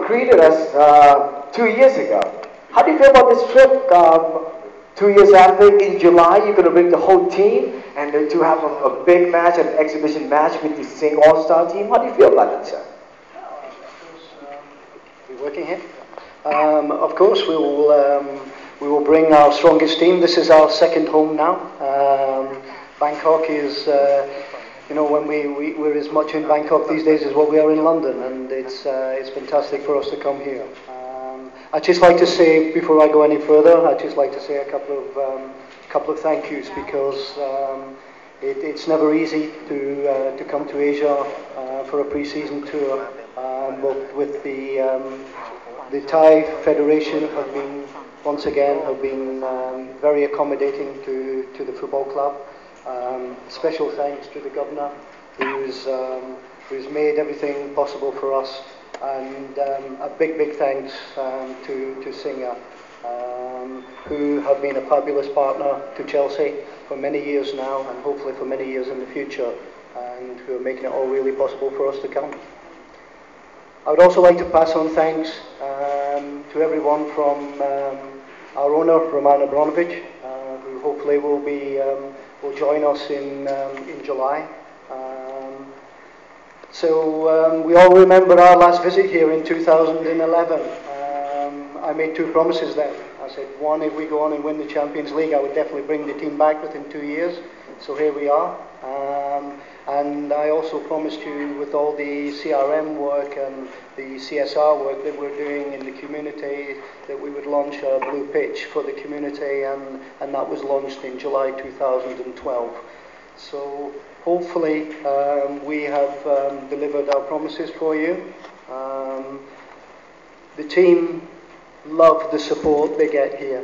greeted us 2 years ago. How do you feel about this trip? 2 years after, in July, you're going to bring the whole team and then to have a big match, an exhibition match with the Sing All-Star team. How do you feel about that, sir? We're working here. Of course, we will bring our strongest team. This is our second home now. Bangkok is, when we're as much in Bangkok these days as what we are in London, and it's fantastic for us to come here. I'd just like to say, before I go any further, I'd just like to say a couple of thank yous, because it's never easy to come to Asia for a pre-season tour. But with the Thai Federation once again have been very accommodating to the football club. Special thanks to the governor, who's made everything possible for us, and a big thanks to Singer, who have been a fabulous partner to Chelsea for many years now, and hopefully for many years in the future, and who are making it all really possible for us to come. I would also like to pass on thanks to everyone from our owner, Roman Abramovich, who hopefully will join us in July. We all remember our last visit here in 2011. I made two promises then. I said, one, if we go on and win the Champions League, I would definitely bring the team back within 2 years. So here we are. And I also promised you, with all the CRM work and the CSR work that we're doing in the community, that we would launch a blue pitch for the community, and that was launched in July 2012. So hopefully we have delivered our promises for you. The team love the support they get here.